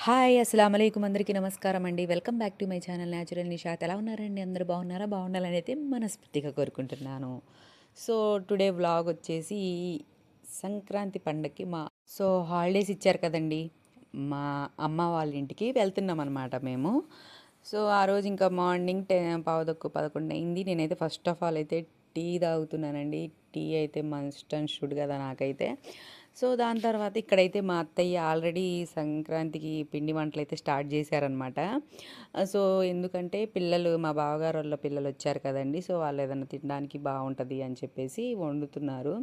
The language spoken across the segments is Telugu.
హాయ్ అస్సలాము అలైకుం అందరికీ నమస్కారం అండి. Welcome back to my channel natural Nishat. ఎలా ఉన్నారండి? అందరూ బాగున్నారా? బాగుండాలని అయితే మనస్ఫూర్తిగా కోరుకుంటున్నాను. సో టుడే వ్లాగ్ వచ్చేసి సంక్రాంతి పండగకి హాలిడేస్ ఇచ్చారు కదండి, మా అమ్మ వాళ్ళ ఇంటికి వెళ్తున్నాం అనమాట మేము. సో ఆ రోజు ఇంకా మార్నింగ్ 10:11 అయింది. నేనైతే ఫస్ట్ ఆఫ్ ఆల్ అయితే టీ తాగుతున్నానండి. టీ అయితే మస్ట్ అండ్ షుడ్ కదా నాకైతే. సో దాని తర్వాత ఇక్కడైతే మా అత్తయ్య ఆల్రెడీ సంక్రాంతికి పిండి వంటలు అయితే స్టార్ట్ చేశారనమాట. సో ఎందుకంటే మా బావగారు వాళ్ళ పిల్లలు వచ్చారు కదండి, సో వాళ్ళు ఏదైనా తినడానికి బాగుంటుంది అని చెప్పేసి వండుతున్నారు.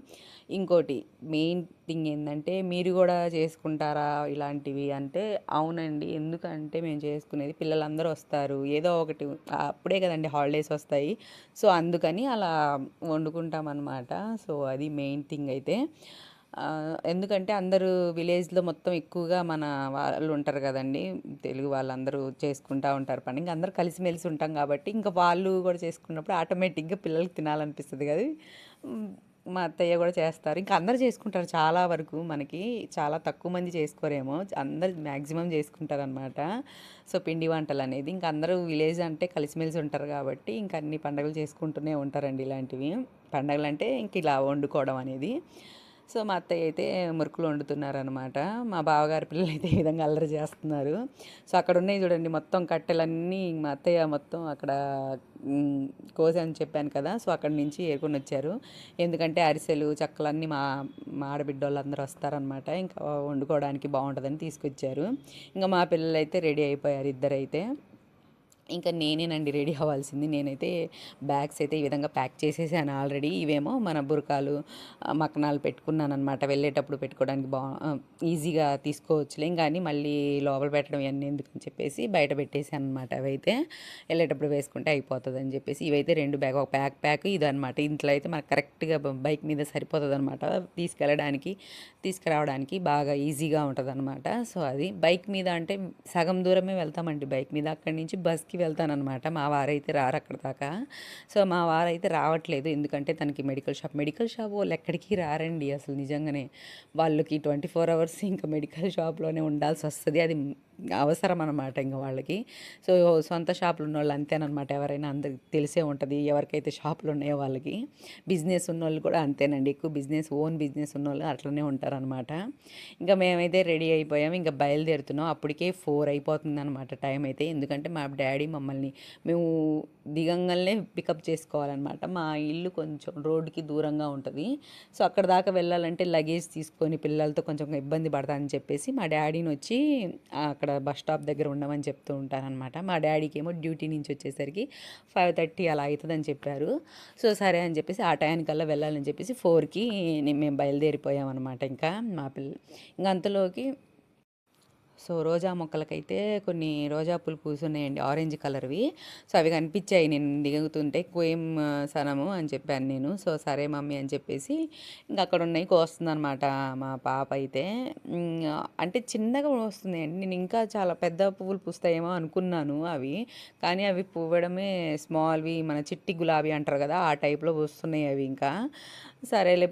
ఇంకోటి మెయిన్ థింగ్ ఏంటంటే, మీరు కూడా చేసుకుంటారా ఇలాంటివి అంటే, అవునండి. ఎందుకంటే మేము చేసుకునేది పిల్లలందరూ వస్తారు, ఏదో ఒకటి అప్పుడే కదండి హాలిడేస్ వస్తాయి. సో అందుకని అలా వండుకుంటామన్నమాట. సో అది మెయిన్ థింగ్ అయితే. ఎందుకంటే అందరూ విలేజ్లో మొత్తం ఎక్కువగా మన వాళ్ళు ఉంటారు కదండి, తెలుగు వాళ్ళందరూ చేసుకుంటూ ఉంటారు పండుగ. ఇంకా అందరూ కలిసిమెలిసి ఉంటాం కాబట్టి ఇంకా వాళ్ళు కూడా చేసుకున్నప్పుడు ఆటోమేటిక్గా పిల్లలకి తినాలనిపిస్తుంది కదా. ఉమ్, మా అత్తయ్య కూడా చేస్తారు, ఇంకా అందరూ చేసుకుంటారు. చాలా వరకు మనకి చాలా తక్కువ మంది చేసుకోరేమో, అందరు మ్యాక్సిమం చేసుకుంటారు అనమాట. సో పిండి వంటలు అనేది ఇంకా అందరూ విలేజ్ అంటే కలిసిమెలిసి ఉంటారు కాబట్టి ఇంకా అన్ని పండుగలు చేసుకుంటూనే ఉంటారండి. ఇలాంటివి పండుగలు అంటే ఇంక ఇలా వండుకోవడం అనేది. సో మా అత్తయ్య అయితే మురుకులు వండుతున్నారనమాట. మా బావగారి పిల్లలు అయితే ఈ విధంగా అల్లరి చేస్తున్నారు. సో అక్కడ ఉన్నాయి చూడండి మొత్తం కట్టెలన్నీ మా అత్తయ్య మొత్తం అక్కడ కోసి అని చెప్పాను కదా, సో అక్కడి నుంచి ఏరుకొని వచ్చారు. ఎందుకంటే అరిసెలు చెక్కలన్నీ మా ఆడబిడ్డ వాళ్ళందరూ వస్తారనమాట, ఇంకా వండుకోవడానికి బాగుంటుందని తీసుకొచ్చారు. ఇంకా మా పిల్లలు అయితే రెడీ అయిపోయారు, ఇద్దరైతే. ఇంకా నేనేనండి రెడీ అవ్వాల్సింది. నేనైతే బ్యాగ్స్ అయితే ఈ విధంగా ప్యాక్ చేసేసాను ఆల్రెడీ. ఇవేమో మన బురకాలు, మకనాలు పెట్టుకున్నాను అనమాట. వెళ్ళేటప్పుడు పెట్టుకోవడానికి ఈజీగా తీసుకోవచ్చులే కానీ మళ్ళీ లోపల పెట్టడం ఇవన్నీ ఎందుకని చెప్పేసి బయట పెట్టేసాను అనమాట. అవైతే వెళ్ళేటప్పుడు వేసుకుంటే అయిపోతుంది అని చెప్పేసి ఇవైతే రెండు బ్యాగ్, ఒక ప్యాక్ ఇదనమాట. ఇంట్లో అయితే మనకు కరెక్ట్గా బైక్ మీద సరిపోతుంది అనమాట. తీసుకెళ్ళడానికి తీసుకురావడానికి బాగా ఈజీగా ఉంటుంది అనమాట. సో అది బైక్ మీద అంటే సగం దూరమే వెళ్తామండి బైక్ మీద. అక్కడి నుంచి బస్కి వెళ్తానమాట. మా వారైతే రారు అక్కడ దాకా. సో మా వారైతే రావట్లేదు, ఎందుకంటే తనకి మెడికల్ షాప్ వాళ్ళు ఎక్కడికి రారండి అసలు నిజంగానే. వాళ్ళకి 24 అవర్స్ ఇంకా మెడికల్ షాప్లోనే ఉండాల్సి వస్తుంది. అది అవసరం అనమాట ఇంకా వాళ్ళకి. సో సొంత షాపులు ఉన్న వాళ్ళు అంతేనమాట. ఎవరైనా అందరికి తెలిసే ఉంటుంది, ఎవరికైతే షాపులు ఉన్నాయో వాళ్ళకి. బిజినెస్ ఉన్న వాళ్ళు కూడా అంతేనండి, ఎక్కువ ఓన్ బిజినెస్ ఉన్న వాళ్ళు అట్లనే ఉంటారనమాట. ఇంకా మేమైతే రెడీ అయిపోయాం, ఇంకా బయలుదేరుతున్నాం. అప్పటికే 4 అయిపోతుంది అనమాట టైం అయితే. ఎందుకంటే మా డాడీ మమ్మల్ని మేము దిగంగానే పికప్ చేసుకోవాలన్నమాట. మా ఇల్లు కొంచెం రోడ్డుకి దూరంగా ఉంటుంది. సో అక్కడ దాకా వెళ్ళాలంటే లగేజ్ తీసుకొని పిల్లలతో కొంచెం ఇబ్బంది పడతానని చెప్పేసి మా డాడీని వచ్చి అక్కడ బస్ స్టాప్ దగ్గర ఉండమని చెప్తూ ఉంటానన్నమాట. మా డాడీకి ఏమో డ్యూటీ నుంచి వచ్చేసరికి 5:30 అలా అవుతుందని చెప్పారు. సో సరే అని చెప్పేసి ఆ టైంకల్లా వెళ్ళాలని చెప్పేసి 4కి మేము బయలుదేరిపోయామన్నమాట. ఇంకా మా ఇంకా అంతలోకి రోజా మొక్కలకైతే కొన్ని రోజా పూలు పూసున్నాయండి, ఆరెంజ్ కలర్వి. సో అవి కనిపించాయి నేను దిగుతుంటే. కోయం సనము అని చెప్పాను నేను. సో సరే మమ్మీ అని చెప్పేసి ఇంకా అక్కడ ఉన్నాయి కోస్తుందనమాట మా పాప అయితే. అంటే చిన్నగా వస్తున్నాయండి, నేను ఇంకా చాలా పెద్ద పువ్వులు పూస్తాయేమో అనుకున్నాను అవి. కానీ అవి పువ్వడమే స్మాల్వి, మన చిట్టి గులాబీ అంటారు కదా, ఆ టైప్లో వస్తున్నాయి అవి. ఇంకా సరేలే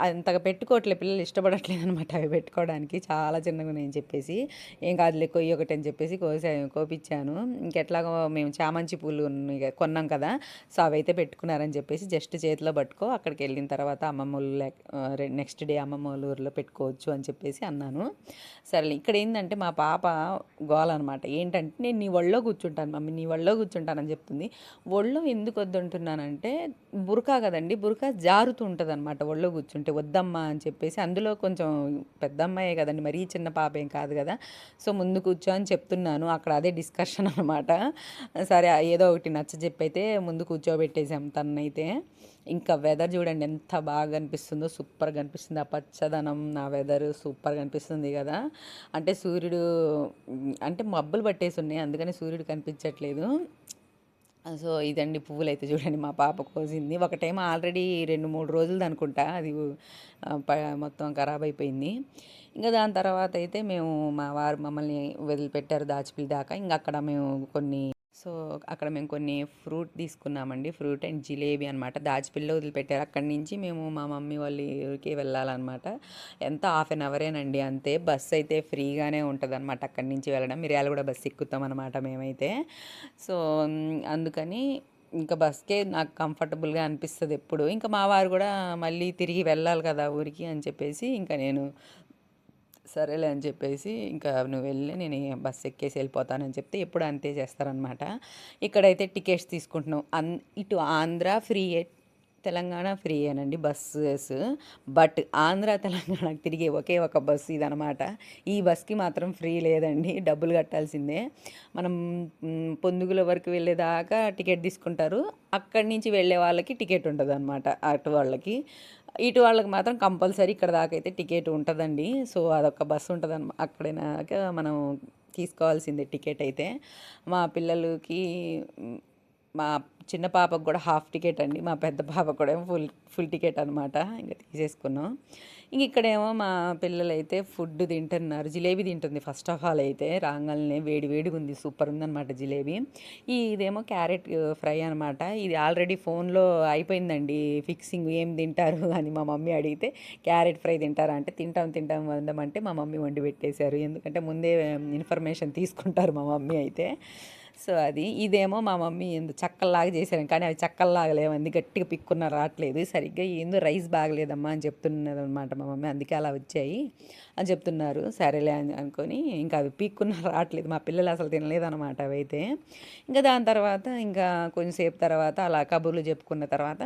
అంతగా పెట్టుకోవట్లే, పిల్లలు ఇష్టపడట్లేదు అనమాట అవి పెట్టుకోవడానికి, చాలా చిన్నగా నేను చెప్పేసి. ఏం కాదులే కొయ్యి ఒకటి అని చెప్పేసి కోపించాను. ఇంకెట్లాగో మేము చామంతి పూలు కొన్నాం కదా, సో అవైతే పెట్టుకున్నారని చెప్పేసి జస్ట్ చేతిలో పట్టుకో, అక్కడికి వెళ్ళిన తర్వాత అమ్మమ్మ నెక్స్ట్ డే అమ్మమ్మ వాళ్ళ ఊరిలో పెట్టుకోవచ్చు అని చెప్పేసి అన్నాను. సరే ఇక్కడ ఏంటంటే మా పాప గోల అనమాట. ఏంటంటే నేను నీ ఒళ్ళో కూర్చుంటాను మమ్మీ, నీ ఒళ్ళో కూర్చుంటానని చెప్తుంది. ఒళ్ళో ఎందుకు వద్దంటున్నానంటే, బురకా కదండి, బురకా జారుతూ ఉంటుంది అనమాట ఒళ్ళో కూర్చుంటే. వద్దమ్మా అని చెప్పేసి, అందులో కొంచెం పెద్ద అమ్మాయే కదండి, మరీ చిన్న పాప ఏం కాదు కదా. సో ముందు కూర్చో అని చెప్తున్నాను, అక్కడ అదే డిస్కషన్ అనమాట. సరే ఏదో ఒకటి నచ్చ చెప్పైతే ముందు కూర్చోబెట్టేసాం తనైతే. ఇంకా వెదర్ చూడండి ఎంత బాగా కనిపిస్తుందో, సూపర్గా కనిపిస్తుంది. ఆ పచ్చదనం, ఆ వెదర్ సూపర్గా కనిపిస్తుంది కదా. అంటే సూర్యుడు అంటే మబ్బులు పట్టేసి ఉన్నాయి, అందుకని సూర్యుడు కనిపించట్లేదు. సో ఇదండి పువ్వులు అయితే చూడండి మా పాప కోసింది. ఒకటేమో ఆల్రెడీ 2-3 రోజులది అనుకుంటా, అది మొత్తం ఖరాబ్ అయిపోయింది. ఇంకా దాని తర్వాత అయితే మా వారు మమ్మల్ని వదిలిపెట్టారు దాచిపిల్లి దాకా. ఇంకా అక్కడ మేము కొన్ని సో అక్కడ మేము కొన్ని ఫ్రూట్ తీసుకున్నామండి. ఫ్రూట్ అండ్ జిలేబీ అనమాట. దాచిపిల్ల వదిలిపెట్టారు. అక్కడి నుంచి మేము మా మమ్మీ వాళ్ళ ఊరికి వెళ్ళాలన్నమాట. ఎంత హాఫ్ అన్ అవరేనండి అంతే. బస్సు అయితే ఫ్రీగానే ఉంటుందన్నమాట అక్కడి నుంచి వెళ్ళడం. మిర్యాలగూడ బస్సు ఎక్కుతాం అనమాట మేమైతే. సో అందుకని ఇంకా బస్కే నాకు కంఫర్టబుల్గా అనిపిస్తుంది ఎప్పుడు. ఇంకా మా వారు కూడా మళ్ళీ తిరిగి వెళ్ళాలి కదా ఊరికి అని చెప్పేసి ఇంకా నేను సరేలే అని చెప్పేసి ఇంకా నువ్వు వెళ్ళి నేను బస్సు ఎక్కేసి వెళ్ళిపోతానని చెప్తే ఎప్పుడు అంతే చేస్తారనమాట. ఇక్కడైతే టికెట్స్ తీసుకుంటున్నాం. ఇటు ఆంధ్ర ఫ్రీయే, తెలంగాణ ఫ్రీయేనండి బస్సెస్. బట్ ఆంధ్ర తెలంగాణకు తిరిగే ఒకే ఒక బస్సు ఇదనమాట. ఈ బస్కి మాత్రం ఫ్రీ లేదండి, డబ్బులు కట్టాల్సిందే. మనం పొందుగుల వరకు వెళ్ళేదాకా టికెట్ తీసుకుంటారు. అక్కడి నుంచి వెళ్ళే వాళ్ళకి టికెట్ ఉంటుంది అనమాట. అటు వాళ్ళకి, ఇటు వాళ్ళకి మాత్రం కంపల్సరీ ఇక్కడ దాకా అయితే టికెట్ ఉంటుందండి. సో అదొక బస్సు ఉంటుంది అనమాట. అక్కడైనాక మనం తీసుకోవాల్సిందే టికెట్ అయితే. మా పిల్లలకి, మా చిన్న పాపకు కూడా హాఫ్ టికెట్ అండి, మా పెద్ద పాపకు కూడా ఫుల్ టికెట్ అనమాట. ఇంకా తీసేసుకున్నాం. ఇంక ఇక్కడేమో మా పిల్లలైతే ఫుడ్ తింటున్నారు. జిలేబీ తింటుంది ఫస్ట్ ఆఫ్ ఆల్. అయితే రాగానే వేడి వేడిగా ఉంది, సూపర్ ఉందన్నమాట జిలేబీ. ఇదేమో క్యారెట్ ఫ్రై అనమాట. ఇది ఆల్రెడీ ఫోన్లో అయిపోయిందండి ఫిక్సింగ్, ఏం తింటారు అని మా మమ్మీ అడిగితే క్యారెట్ ఫ్రై తింటారా అంటే తింటాం వండమంటే మా మమ్మీ వండి పెట్టేశారు. ఎందుకంటే ముందే ఇన్ఫర్మేషన్ తీసుకుంటారు మా మమ్మీ అయితే. సో ఇదేమో మా మమ్మీ చక్కల్లాగా చేశాను, కానీ అవి చక్కల్లాగా లేవండి, గట్టిగా పిక్కున్న రావట్లేదు సరిగ్గా. ఏందో రైస్ బాగలేదమ్మా అని చెప్తున్నది అనమాట మా మమ్మీ, అందుకే అలా వచ్చాయి అని చెప్తున్నారు. సరేలే అని అనుకొని ఇంకా అవి పీక్కున్న రావట్లేదు. మా పిల్లలు అసలు తినలేదన్నమాట అవైతే. ఇంకా దాని తర్వాత ఇంకా కొంచెంసేపు తర్వాత అలా కబుర్లు చెప్పుకున్న తర్వాత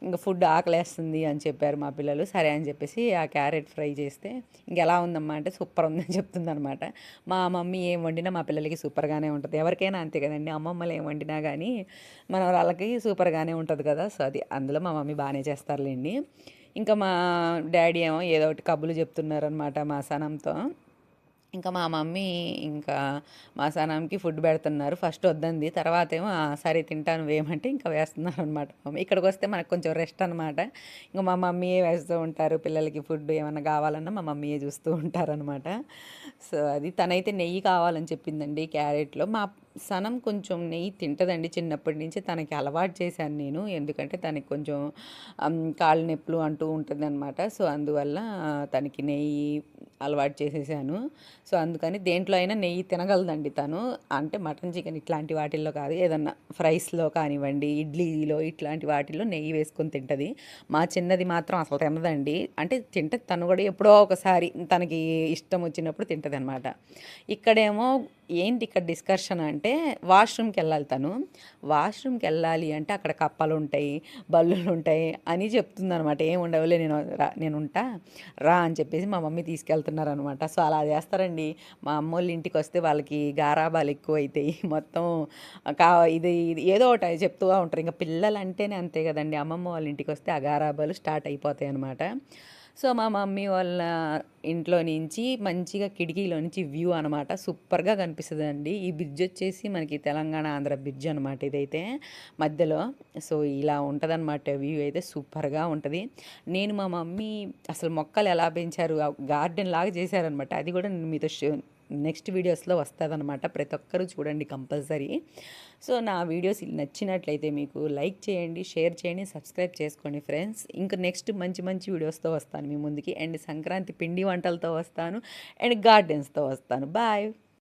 ఇంకా ఫుడ్ ఆకలేస్తుంది అని చెప్పారు మా పిల్లలు. సరే అని చెప్పేసి ఆ క్యారెట్ ఫ్రై చేస్తే ఇంకెలా ఉందమ్మా అంటే సూపర్ ఉందని చెప్తుంది అనమాట. మా మమ్మీ ఏం వండినా మా పిల్లలకి సూపర్గానే ఉంటుంది. ఎవరికైనా అంతే కదండి, అమ్మమ్మలు ఏం వండినా కానీ మన వాళ్ళకి సూపర్గానే ఉంటుంది కదా. సో అందులో మా మమ్మీ బాగానే చేస్తారులేండి. ఇంకా మా డాడీ ఏమో ఏదో ఒకటి కబుర్లు చెప్తున్నారనమాట మా సనంతో. ఇంకా మా మమ్మీ ఇంకా మా సనంకి ఫుడ్ పెడుతున్నారు. ఫస్ట్ వద్దంది, తర్వాత ఏమో సరే తింటాను వేయమంటే ఇంకా వేస్తున్నారు అనమాట మమ్మీ. ఇక్కడికి వస్తే మనకు కొంచెం రెస్ట్ అనమాట. ఇంకా మా మమ్మీయే వేస్తూ ఉంటారు పిల్లలకి ఫుడ్, ఏమన్నా కావాలన్నా మా మమ్మీయే చూస్తూ ఉంటారనమాట. సో తనైతే నెయ్యి కావాలని చెప్పిందండి క్యారెట్లో. మా సనం కొంచెం నెయ్యి తింటుందండి చిన్నప్పటి నుంచి, తనకి అలవాటు చేశాను నేను. ఎందుకంటే తనకి కొంచెం కాళ్ళు నొప్పులు అంటూ ఉంటుంది అనమాట. సో అందువల్ల తనకి నెయ్యి అలవాటు చేసేసాను. సో అందుకని దేంట్లో అయినా నెయ్యి తినగలదండి తను. అంటే మటన్ చికెన్ ఇట్లాంటి వాటిల్లో కాదు, ఏదన్నా ఫ్రైస్లో కానివ్వండి, ఇడ్లీలో ఇట్లాంటి వాటిల్లో నెయ్యి వేసుకొని తింటుంది. మా చిన్నది మాత్రం అసలు తినదండి. అంటే తింటుంది తను కూడా, ఎప్పుడో ఒకసారి తనకి ఇష్టం వచ్చినప్పుడు తింటుంది అనమాట. ఇక్కడేమో ఏంటి ఇక్కడ డిస్కషన్ అంటే వాష్రూమ్కి వెళ్ళాలి తను. వాష్రూమ్కి వెళ్ళాలి అంటే అక్కడ కప్పలు ఉంటాయి, బల్లులు ఉంటాయి అని చెప్తుంది అనమాట. ఏం ఉండవులే, నేను ఉంటా రా అని చెప్పేసి మా మమ్మీ తీసుకెళ్తున్నారనమాట. సో అలా చేస్తారండి. మా అమ్మోళ్ళ ఇంటికి వస్తే వాళ్ళకి గారాబాలు ఎక్కువ అవుతాయి మొత్తం. ఇది ఏదో ఒకటి చెప్తూ ఉంటారు. ఇంకా పిల్లలు అంటేనే అంతే కదండి, అమ్మమ్మ వాళ్ళ ఇంటికి వస్తే ఆ గారాబాలు స్టార్ట్ అయిపోతాయి అనమాట. సో మా మమ్మీ వాళ్ళ ఇంట్లో నుంచి మంచిగా కిటికీలో నుంచి వ్యూ అనమాట, సూపర్గా కనిపిస్తుంది అండి. ఈ బ్రిడ్జ్ వచ్చేసి మనకి తెలంగాణ ఆంధ్ర బ్రిడ్జ్ అనమాట ఇదైతే మధ్యలో. సో ఇలా ఉంటుంది అనమాట వ్యూ అయితే, సూపర్గా ఉంటుంది. నేను మా మమ్మీ అసలు మొక్కలు ఎలా పెంచారు, గార్డెన్ లాగా చేశారనమాట. అది కూడా నేను మీతో నెక్స్ట్ వీడియోస్లో వస్తుంది అనమాట. ప్రతి ఒక్కరూ చూడండి కంపల్సరీ. సో నా వీడియోస్ నచ్చినట్లయితే మీకు లైక్ చేయండి, షేర్ చేయండి, సబ్స్క్రైబ్ చేసుకోండి ఫ్రెండ్స్. ఇంకా నెక్స్ట్ మంచి మంచి వీడియోస్తో వస్తాను మీ ముందుకి. అండ్ సంక్రాంతి పిండి వంటలతో వస్తాను, అండ్ గార్డెన్స్తో వస్తాను. బాయ్.